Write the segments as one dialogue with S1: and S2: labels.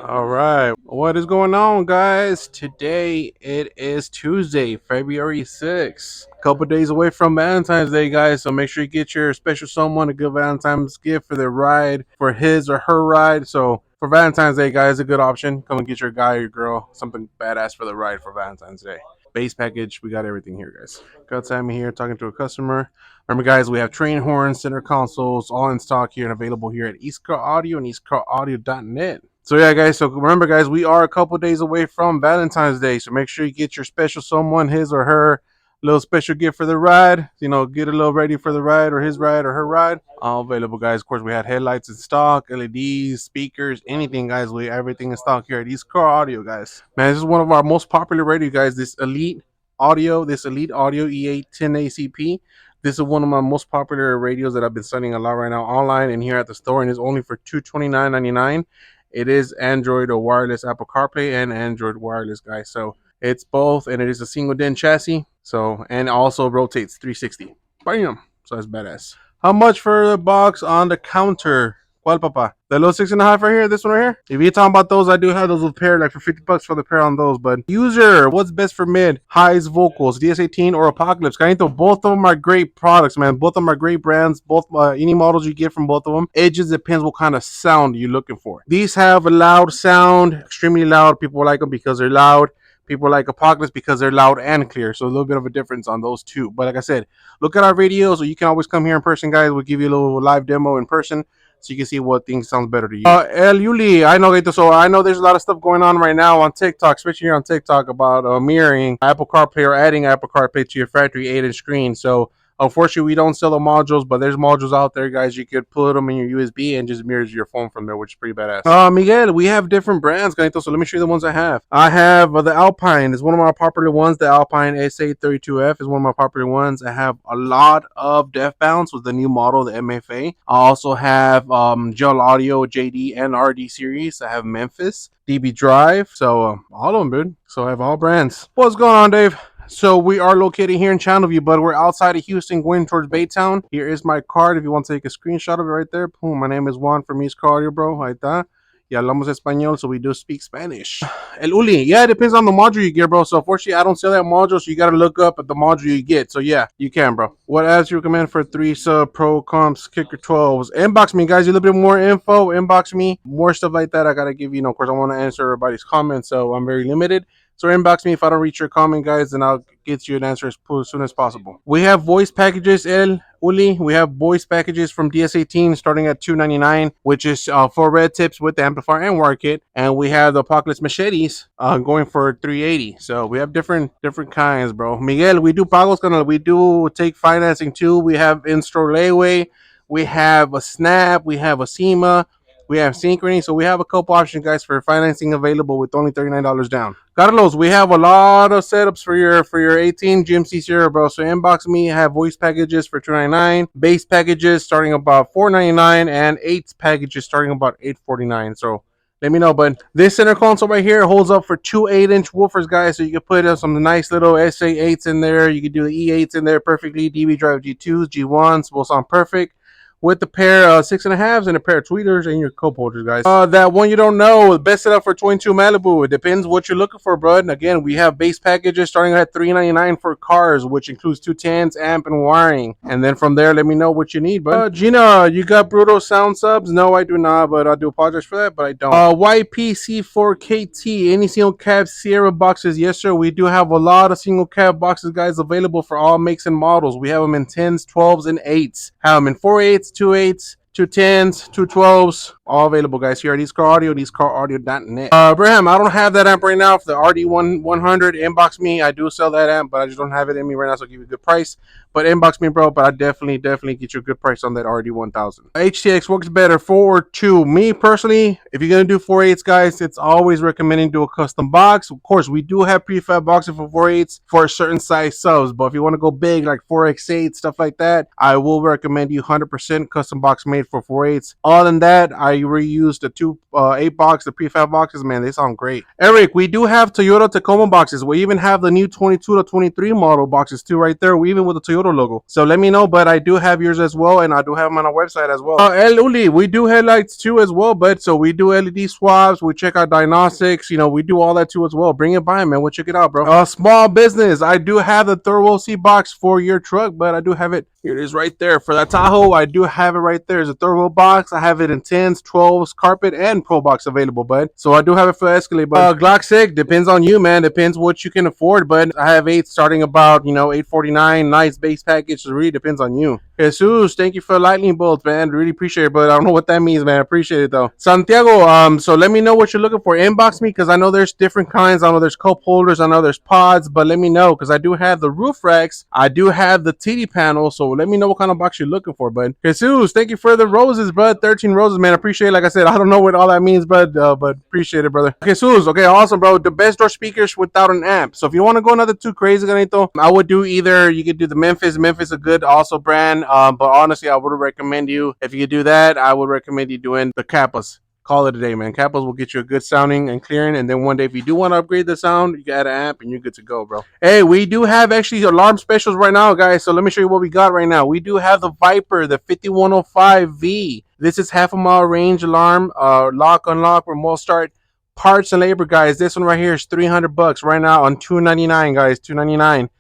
S1: All right. What is going on, guys? Today it is Tuesday, February 6th. A couple days away from Valentine's Day, guys. So make sure you get your special someone a good Valentine's gift for their ride, for his or her ride. So for Valentine's Day, guys, a good option. Come and get your guy or your girl something badass for the ride for Valentine's Day. Base package, we got everything here, guys. Got Sammy here talking to a customer. Remember, guys, we have train horns, center consoles, all in stock here and available here at Eastcar Audio and eastcaraudio.net. So yeah, guys. So remember, guys, we are a couple days away from Valentine's Day. So make sure you get your special someone, his or her, little special gift for the ride. You know, get a little ready for the ride or his ride or her ride. All available, guys. Of course, we had headlights in stock, LEDs, speakers, anything, guys. We everything in stock here at East Car Audio, guys. Man, this is one of our most popular radio, guys. This Elite Audio E8 10 ACP. This is one of my most popular radios that I've been selling a lot right now online and here at the store, and it's only for $229.99. It is Android or wireless Apple CarPlay and Android wireless, guys. So it's both, and it is a single DIN chassis. So and also rotates 360. Bam! So that's badass. How much for the box on the counter? ¿Cuál, papá? The little 6.5 right here, this one right here. If you're talking about those, I do have those with pair, like for $50 for the pair on those. But user, what's best for mid, highs, vocals, DS18 or Apocalypse? Canito, both of them are great products, man. Both of them are great brands. Both any models you get from both of them. It just depends what kind of sound you're looking for. These have a loud sound, extremely loud. People like them because they're loud. People like Apocalypse because they're loud and clear. So a little bit of a difference on those two. But like I said, look at our videos, or you can always come here in person, guys. We'll give you a little live demo in person, so you can see what things sounds better to you. El Yuli, I know, so I know there's a lot of stuff going on right now on TikTok, especially here on TikTok, about mirroring Apple CarPlay or adding Apple CarPlay to your factory 8-inch screen. So unfortunately, we don't sell the modules, but there's modules out there, guys. You could put them in your USB and just mirrors your phone from there, which is pretty badass. Miguel, we have different brands, guys. So let me show you the ones I have. I have the Alpine. It's one of my popular ones. The Alpine SA32F is one of my popular ones. I have a lot of Def Bounce with the new model, the MFA. I also have Gel Audio JD and RD series. I have Memphis, DB Drive. So all of them, dude. So I have all brands. What's going on, Dave? So we are located here in Channelview, but we're outside of Houston going towards Baytown. Here is my card if you want to take a screenshot of it right there. Boom, my name is Juan from East Cardio, bro. Ahí está. Y hablamos español, so we do speak Spanish. El Uli, yeah, it depends on the module you get, bro. So unfortunately, I don't sell that module, so you got to look up at the module you get. So yeah, you can, bro. What ads you recommend for 3 sub pro comps kicker 12s? Inbox me, guys. A little bit more info. Inbox me. More stuff like that. I got to give you, of course, I want to answer everybody's comments, so I'm very limited. So inbox me if I don't reach your comment, guys, and I'll get you an answer as soon as possible. We have voice packages, El Uli. We have voice packages from DS18 starting at $299, which is for red tips with the amplifier and wire kit. And we have the Apocalypse machetes going for $380. So we have different kinds, bro. Miguel, we do pagos, we do take financing too. We have in-store layaway. We have a Snap. We have a SEMA. We have Synchrony. So we have a couple options, guys, for financing available with only $39 down. Carlos, we have a lot of setups for your 18 GMC Sierra, bro. So inbox me. I have voice packages for $299, base packages starting about $499, and 8 packages starting about $849. So let me know. But this center console right here holds up for 2 8-inch woofers, guys. So you can put some nice little SA8s in there. You can do the E8s in there perfectly. DB Drive G2s, G1s will sound perfect with the pair of 6.5s and a pair of tweeters and your cup holders, guys. That one you don't know, best setup for 22 Malibu. It depends what you're looking for, bro. And again, we have base packages starting at $399 for cars, which includes 210s, amp, and wiring. And then from there, let me know what you need, bro. Gina, you got Brutal sound subs? No, I do not, but I do apologize for that, but I don't. YPC4KT, any single cab Sierra boxes? Yes, sir. We do have a lot of single cab boxes, guys, available for all makes and models. We have them in 10s, 12s, and 8s. Have them in 4/8s, 2/8s, 210s, 212s, all available, guys, here at Eastcar Audio, eastcaraudio.net. Abraham, I don't have that amp right now. For the RD100, inbox me. I do sell that amp, but I just don't have it in me right now, so I'll give you a good price. But inbox me, bro, but I definitely get you a good price on that RD1000. HTX works better, 4 or 2. Me, personally, if you're going to do 4/8s, guys, it's always recommending do a custom box. Of course, we do have prefab boxes for 4/8s for certain size subs, but if you want to go big, like 4x8, stuff like that, I will recommend you 100% custom box made it for 4/8. Other than that, I reused the two 8 box, the prefab boxes. Man, they sound great. Eric, we do have Toyota Tacoma boxes. We even have the new 22 to 23 model boxes too, right there. We even with the Toyota logo. So let me know, but I do have yours as well, and I do have them on our website as well. El Uli, we do headlights too as well, but so we do LED swaps. We check out diagnostics. You know, we do all that too as well. Bring it by, man. We'll check it out, bro. Small business. I do have the Thorough C box for your truck, but I do have it. Here it is right there. For that Tahoe, I do have it right there. It's a Thorough box. I have it in 10s, 12s, carpet, and Pro box available, bud. So I do have it for Escalade, but Glock 6, depends on you, man. Depends what you can afford, but I have 8 starting about, $849. Nice base package. It really depends on you. Jesus, thank you for the lightning bolts, man. Really appreciate it, but I don't know what that means, man. I appreciate it, though. Santiago, so let me know what you're looking for. Inbox me, because I know there's different kinds. I know there's cup holders. I know there's pods, but let me know, because I do have the roof racks. I do have the TD panel, so let me know what kind of box you're looking for, bud. Jesus, thank you for the roses, bud. 13 roses, man. I appreciate it. Like I said, I don't know what all that means, bud, but appreciate it, brother. Jesus, okay, awesome, bro. The best door speakers without an amp. So if you want to go another too crazy, Ganito, I would do either, you could do the Memphis. Memphis is a good also brand, but honestly, I would recommend you, if you do that, I would recommend you doing the Kappas. Call it a day, man. Kappas will get you a good sounding and clearing, and then one day, if you do want to upgrade the sound, you can add an amp, and you're good to go, bro. Hey, we do have actually alarm specials right now, guys, so let me show you what we got right now. We do have the Viper, the 5105V. This is half-a-mile range alarm, lock, unlock, remote start, parts and labor, guys. This one right here is $300 right now on $299, guys, $299. If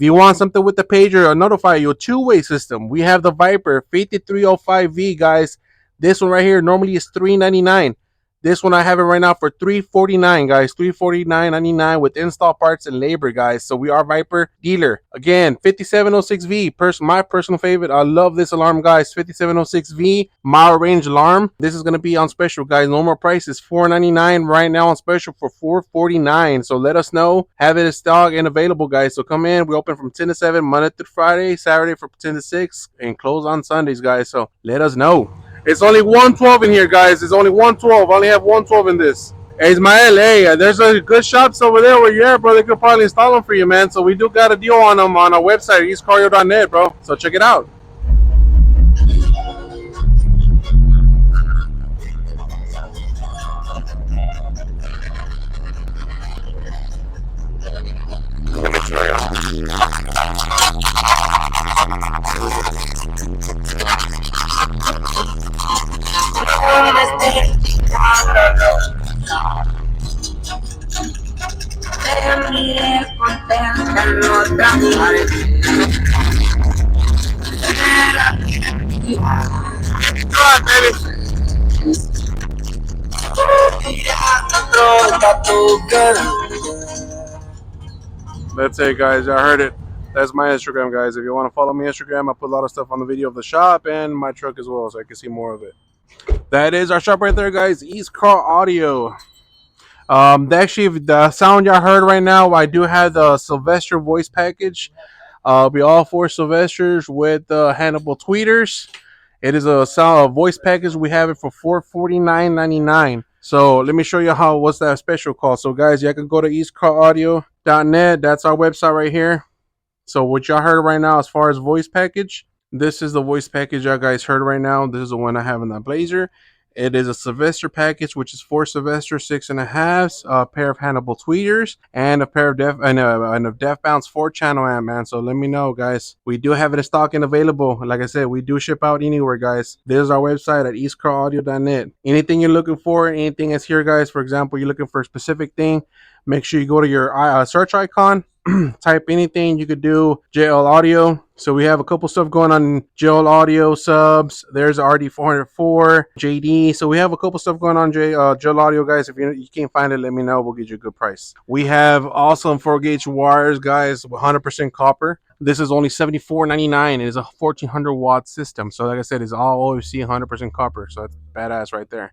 S1: you want something with the pager or notify you, a two-way system, we have the Viper 5305V, guys. This one right here normally is $399. This one I have it right now for $349, guys. $349.99 with install parts and labor, guys. So we are Viper dealer. Again, 5706V, my personal favorite. I love this alarm, guys. 5706V mile range alarm. This is gonna be on special, guys. Normal price is $499 right now on special for $449. So let us know. Have it in stock and available, guys. So come in. We open from 10 to 7 Monday through Friday, Saturday from 10 to 6, and close on Sundays, guys. So let us know. It's only 112 in here, guys. It's only 112. I only have 112 in this. Hey, Ismael, hey, there's a good shops over there where you're at, bro. They could probably install them for you, man. So we do got a deal on them on our website, eastcardio.net, bro. So check it out. That's it, guys. I heard it. That's my Instagram, guys. If you want to follow me on Instagram, I put a lot of stuff on the video of the shop and my truck as well, so I can see more of it. That is our shop right there, guys. East Car Audio. Actually, the sound y'all heard right now, I do have the Sylvester voice package. Be all 4 Sylvesters with Hannibal tweeters. It is a voice package. We have it for $449.99. So let me show you what's that special called. So guys, you can go to eastcaraudio.net. That's our website right here. So what y'all heard right now as far as voice package, this is the voice package y'all guys heard right now. This is the one I have in that Blazer. It is a Sylvester package, which is 4 Sylvester 6.5s, a pair of Hannibal tweeters, and a pair of Def Bounce 4-channel amp, man. So let me know, guys. We do have it in stock and available. Like I said, we do ship out anywhere, guys. This is our website at eastcaraudio.net. Anything you're looking for, anything is here, guys. For example, you're looking for a specific thing, make sure you go to your search icon. Type anything, you could do JL Audio. So we have a couple stuff going on JL Audio subs. There's RD404 JD. So we have a couple stuff going on JL Audio, guys. If you can't find it, let me know. We'll get you a good price. We have awesome 4-gauge wires, guys, 100% copper. This is only $74.99. It is a 1400 watt system. So like I said, it's all OFC 100% copper. So that's badass right there.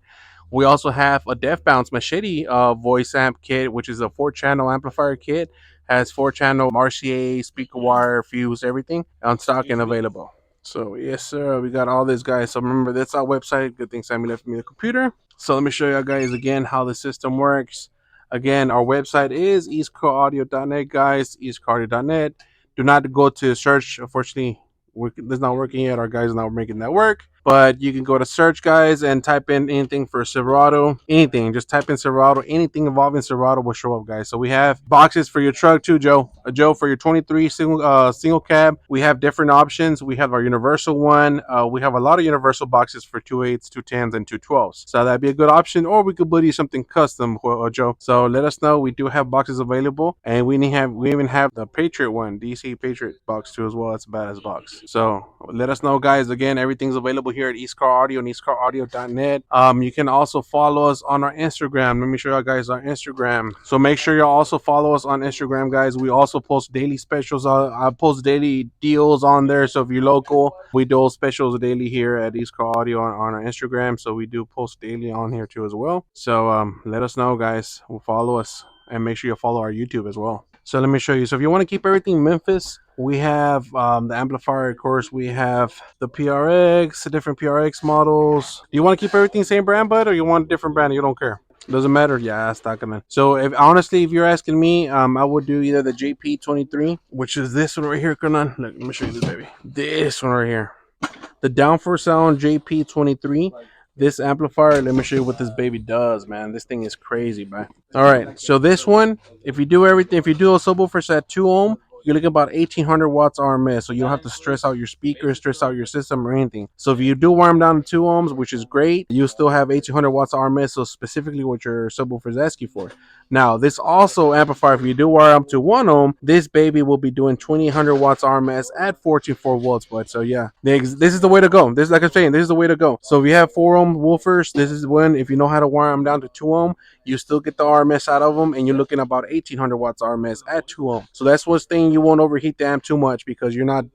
S1: We also have a Def Bounce Machete voice amp kit, which is a 4-channel amplifier kit. Has 4-channel RCA, speaker wire, fuse, everything on stock and available. So yes, sir, we got all this, guys. So remember, that's our website. Good thing Sammy left me the computer. So let me show you guys again how the system works. Again, our website is eastcaraudio.net, guys. eastcaraudio.net. Do not go to search. Unfortunately, it's not working yet. Our guys are not making that work. But you can go to search, guys, and type in anything for Silverado, anything. Just type in Silverado, anything involving Silverado will show up, guys. So we have boxes for your truck too, Joe. Joe, for your 23 single cab, we have different options. We have our universal one. We have a lot of universal boxes for 2.8s, 210s, and 212s. So that'd be a good option. Or we could put you something custom, Joe. So let us know. We do have boxes available, and we even have the Patriot one, DC Patriot box too as well. That's a badass box. So let us know, guys. Again, everything's available here at East Car Audio and eastcaraudio.net. You can also follow us on our Instagram. Let me show you guys our Instagram. So make sure you also follow us on Instagram, guys. We also post daily specials. I post daily deals on there. So if you're local, we do specials daily here at East Car Audio on our Instagram. So we do post daily on here too as well. So let us know, guys. Follow us and make sure you follow our YouTube as well. So let me show you. So if you want to keep everything Memphis, we have the amplifier, of course. We have the PRX, the different PRX models. Do you want to keep everything same brand, bud, or you want a different brand? You don't care. Doesn't matter. Yeah, stock man. So if honestly, if you're asking me, I would do either the JP23, which is this one right here. Let me show you this, baby. This one right here, the Downforce Sound JP23. This amplifier, let me show you what this baby does, man. This thing is crazy, man. All right, so this one, if you do everything, if you do a subwoofer at 2 ohm, you're looking about 1800 watts RMS, so you don't have to stress out your speakers, stress out your system or anything. So if you do wire them down to 2 ohms, which is great, you still have 1800 watts RMS, so specifically what your subwoofer is asking for. Now, this also amplifier, if you do wire up to 1 ohm, this baby will be doing 2000 watts RMS at 14.4 volts. But so yeah, this is the way to go. This is, like I'm saying, this is the way to go. So if you have 4 ohm woofers, this is when, if you know how to wire them down to 2 ohm, you still get the RMS out of them, and you're looking about 1800 watts RMS at 2 ohm. So that's one thing, you won't overheat the amp too much because you're not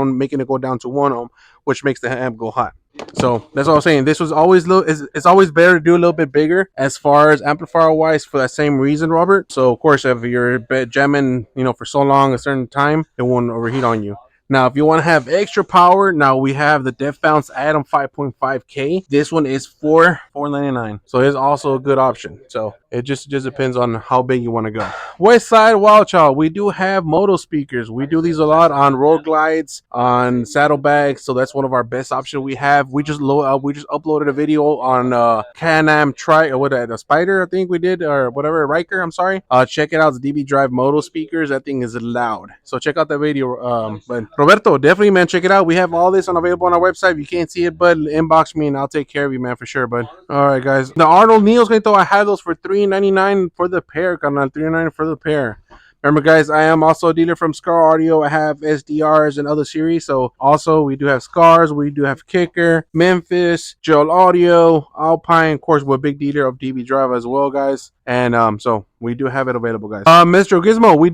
S1: making it go down to 1 ohm, which makes the amp go hot. So that's all I'm saying. This was always it's always better to do a little bit bigger as far as amplifier wise for that same reason, Robert. So of course, if you're jamming, for so long a certain time, it won't overheat on you. Now, if you want to have extra power, now we have the Def Bounce Atom 5.5K. This one is $499, so it's also a good option. So it just depends on how big you want to go. West Side Wild Child, we do have moto speakers. We do these a lot on road glides, on saddlebags. So that's one of our best options we have. We just uploaded a video on Can-Am the Spider, I think we did, or whatever, Riker. I'm sorry. Check it out. The DB Drive moto speakers. That thing is loud. So check out that video. But Roberto, definitely, man, check it out. We have all this available on our website. If you can't see it, bud, inbox me and I'll take care of you, man, for sure, bud. All right, guys. The Arnold Neos, I have those for $399 for the pair, carnal. $399 for the pair. Remember, guys, I am also a dealer from Scar Audio. I have SDRs and other series. So also we do have Scars. We do have Kicker, Memphis, Joel Audio, Alpine. Of course, we're a big dealer of DB Drive as well, guys. And so we do have it available, guys. Mr. Gizmo, we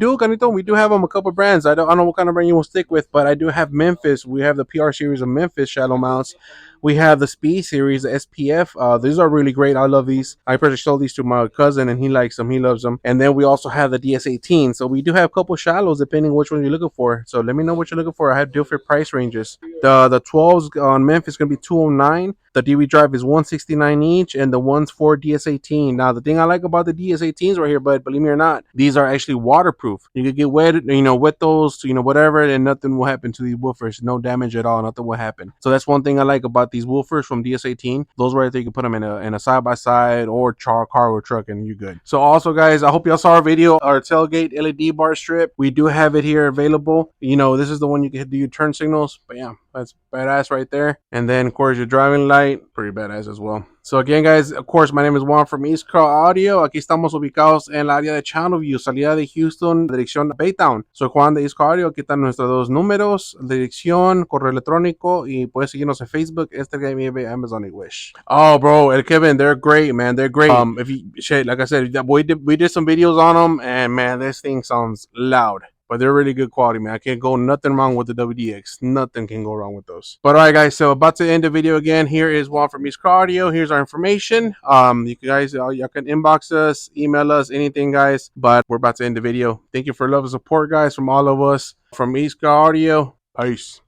S1: do have a couple brands. I don't know what kind of brand you will stick with, but I do have Memphis. We have the PR series of Memphis shadow mounts. We have the Speed series, the SPF. These are really great. I love these. I personally sold these to my cousin, and he likes them. He loves them. And then we also have the DS18. So we do have a couple shallows, depending which one you're looking for. So let me know what you're looking for. I have different price ranges. The 12s on Memphis is going to be $209. The DB Drive is $169 each, and the ones for DS18. Now, the thing I like about the DS18s right here, but believe me or not, these are actually waterproof. You can get wet, wet those, whatever, and nothing will happen to these woofers. No damage at all. Nothing will happen. So that's one thing I like about these woofers from DS18. Those right there, you can put them in a side by side or car or truck, and you're good. So also, guys, I hope y'all saw our video, our tailgate LED bar strip. We do have it here available. This is the one you can do your turn signals. But yeah, that's badass right there. And then, of course, your driving light, pretty badass as well. So again, guys, of course, my name is Juan from East Car Audio. Aquí estamos ubicados en el área de Channelview, salida de Houston, dirección Baytown. Soy Juan de East Car Audio. Aquí están nuestros dos números, dirección, correo electrónico, y puedes seguirnos en Facebook, Instagram, eBay, Amazon, y Wish. Oh, bro, El Kevin, they're great, man. They're great. Like I said, we did some videos on them, and man, this thing sounds loud. But they're really good quality, man. I can't go nothing wrong with the WDX. Nothing can go wrong with those. But all right, guys. So about to end the video again. Here is Juan from East Car Audio. Here's our information. You guys, y'all can inbox us, email us, anything, guys. But we're about to end the video. Thank you for love and support, guys, from all of us from East Car Audio. Peace.